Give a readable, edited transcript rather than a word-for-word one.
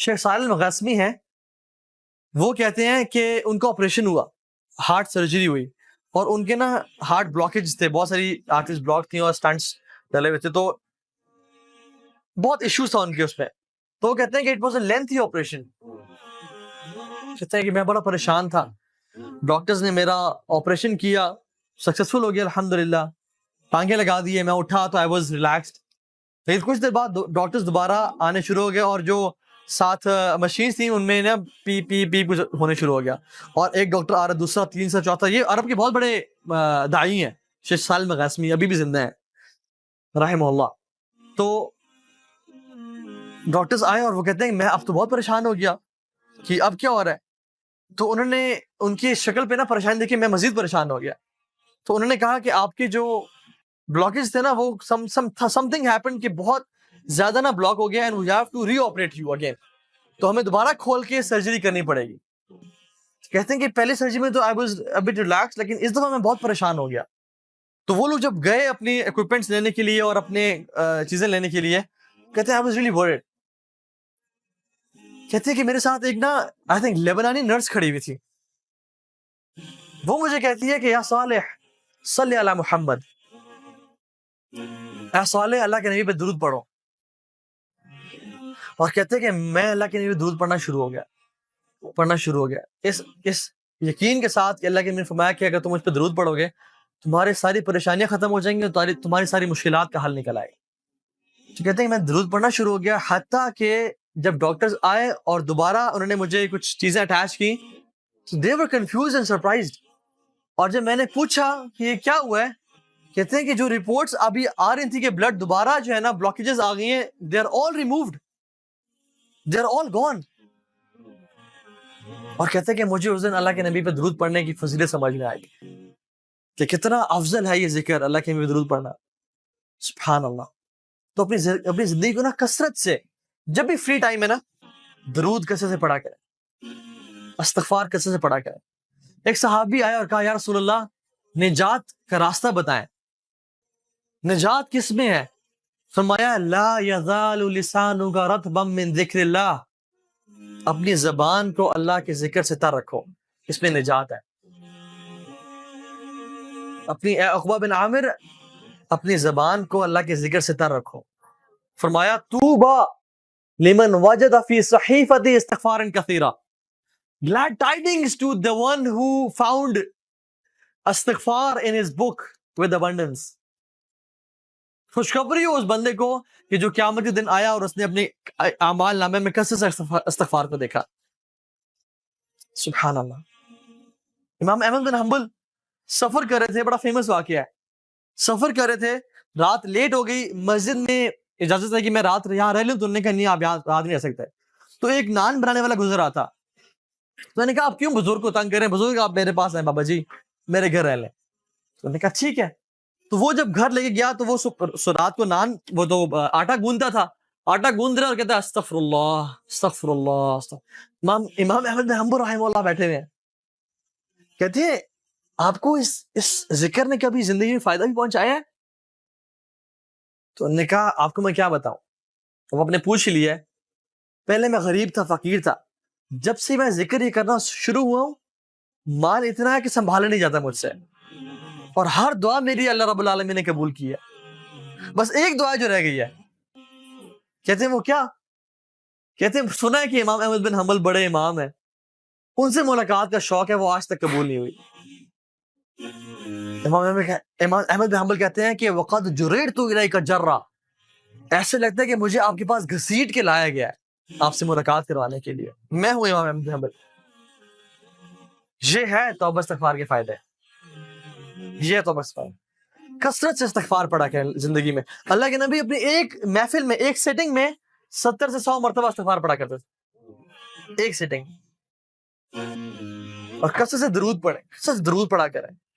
شیخ صالح المغاسمی ہیں، وہ کہتے ہیں کہ ان کا آپریشن ہوا، ہارٹ سرجری ہوئی، اور ان کے نا ہارٹ بلاکیج تھے، بہت ساری آرٹریز بلاک تھیں اور سٹنٹس ڈلے ہوئے تھے، تو بہت ایشوز تھا ان کے اس میں. تو وہ کہتے ہیں کہ it was a lengthy operation. کہتے ہیں کہ میں بڑا پریشان تھا، ڈاکٹرز نے میرا آپریشن کیا، سکسیسفل ہو گیا الحمدللہ، ٹانگیں لگا دیے، میں اٹھا تو آئی واز ریلیکسڈ. لیکن کچھ دیر بعد ڈاکٹرز دوبارہ آنے شروع ہو گئے، اور جو ساتھ مشینز تھیں ان میں نا پی پی پی کچھ ہونے شروع ہو گیا، اور ایک ڈاکٹر آ رہا، دوسرا، تیسرا، چوتھا. یہ عرب کے بہت بڑے داعی ہیں، شیخ صالح المغاسمی ابھی بھی زندہ ہیں رحمہ اللہ. تو ڈاکٹرز آئے اور وہ کہتے ہیں کہ میں اب تو بہت پریشان ہو گیا کہ اب کیا ہو رہا ہے. تو انہوں نے ان کی شکل پہ نا پریشانی دیکھی، میں مزید پریشان ہو گیا. تو انہوں نے کہا کہ آپ کے جو بلاکیج تھے نا وہ سم تھنگ ہیپن کہ بہت زیادہ نا بلاک ہو گیا، and we have to reoperate you again, تو ہمیں دوبارہ کھول کے سرجری کرنی پڑے گی. کہتے ہیں کہ پہلے سرجری میں تو I was a but relax, لیکن اس دفعہ میں بہت پریشان ہو گیا. تو وہ لوگ جب گئے اپنی اکوپمنٹس لینے کے لیے اور اپنے چیزیں لینے کے لیے، کہتے ہیں آئی واز ریئلی ورڈ. کہتے ہیں کہ میرے ساتھ ایک نا آئی تھنک لیبنانی نرس کھڑی ہوئی تھی، وہ مجھے کہتی ہے کہ یا صالح صلی علی محمد، اے صالح اللہ کے نبی پہ درود پڑھو. اور کہتے ہیں کہ میں اللہ کے نبی پہ درود پڑھنا شروع ہو گیا اس یقین کے ساتھ کہ اللہ کے نبی نے فرمایا کہ اگر تم اس پہ درود پڑھو گے تمہاری ساری پریشانیاں ختم ہو جائیں گی، تمہاری ساری مشکلات کا حل نکل آئے گا. تو کہتے ہیں کہ میں درود پڑھنا شروع ہو گیا، حتیٰ کہ جب ڈاکٹرز آئے اور دوبارہ انہوں نے مجھے کچھ چیزیں اٹیچ کی، they were confused and surprised. اور جب میں نے پوچھا کہ یہ کیا ہوا ہے، کہتے ہیں کہ جو رپورٹس ابھی آ رہی تھی کہ بلڈ دوبارہ جو ہے نا بلاکیجز آ گئی ہیں، they are all removed, they are all gone. اور کہتے ہیں کہ مجھے اس دن اللہ کے نبی پہ درود پڑھنے کی فضیلت سمجھ میں آئی کہ کتنا افضل ہے یہ ذکر، اللہ کے نبی پہ درود پڑھنا. سبحان اللہ. تو اپنی زندگی کو نا کثرت سے، جب بھی فری ٹائم ہے نا، درود کثرت سے پڑھا کرے، استغفار کثرت سے پڑھا کرے. ایک صحابی آیا اور کہا یا رسول اللہ نجات کا راستہ بتائیں، نجات کس میں ہے؟ فرمایا لا یزال لسانک رطبا من ذکر اللہ، اپنی زبان کو اللہ کے ذکر سے تر رکھو، اس میں نجات ہے. اپنی اے عقبہ بن عامر، اپنی زبان کو اللہ کے ذکر سے تر رکھو. فرمایا طوبی لمن وجد فی صحیفۃ استغفارا کثیرا، glad tidings to the one who found استغفار in his book with abundance. خوشخبری ہو اس بندے کو کہ جو قیامت کے دن آیا اور اس نے اپنے اعمال نامے میں کثرت سے استغفار کو دیکھا. سبحان اللہ. امام احمد بن حنبل سفر کر رہے تھے، بڑا فیمس واقعہ ہے. سفر کر رہے تھے، رات لیٹ ہو گئی، مسجد میں اجازت ہے کہ میں رات یہاں رہ لوں، تو انہوں نے کہا نہیں آپ یہاں رات نہیں رہ سکتے. تو ایک نان بنانے والا گزر آتا، تو میں نے کہا آپ کیوں بزرگ کو تنگ کریں، بزرگ آپ میرے پاس ہیں بابا جی، میرے گھر رہ لیں. تو انہوں نے کہا ٹھیک ہے. تو وہ جب گھر لے کے گیا تو وہ رات کو نان، وہ تو آٹا گوندتا تھا، آٹا گوند رہا اور کہتا ہے استغفر اللہ استغفر اللہ. امام احمد بن حنبل رحمہ اللہ بیٹھے ہوئے ہیں، کہتے ہیں آپ کو اس ذکر نے کبھی زندگی میں فائدہ بھی پہنچایا ہے؟ تو انہوں نے کہا آپ کو میں کیا بتاؤں. وہ اپنے پوچھ لیا، پہلے میں غریب تھا، فقیر تھا، جب سے میں ذکر یہ کرنا شروع ہوا ہوں مال اتنا ہے کہ سنبھالا نہیں جاتا مجھ سے، اور ہر دعا میری اللہ رب العالمین نے قبول کی ہے، بس ایک دعا جو رہ گئی ہے. کہتے ہیں وہ کیا؟ کہتے ہیں سنا ہے کہ امام احمد بن حنبل بڑے امام ہیں، ان سے ملاقات کا شوق ہے، وہ آج تک قبول نہیں ہوئی. امام احمد بن حنبل کہتے ہیں کہ وقد جررت الیک جرا، ایسے لگتا ہے کہ مجھے آپ کے پاس گھسیٹ کے لایا گیا ہے آپ سے ملاقات کروانے کے لیے. میں ہوں امام احمد بن حنبل. یہ ہے توبہ استغفار کے فائدے، یہ ہے توبہ استغفار. کثرت سے استغفار پڑھا کریں زندگی میں. اللہ کے نبی اپنی ایک محفل میں، ایک سیٹنگ میں 70 سے 100 مرتبہ استغفار پڑھا کرتے تھے، ایک سیٹنگ. اور کثرت سے درود پڑھیں، کثرت سے درود پڑھا کریں.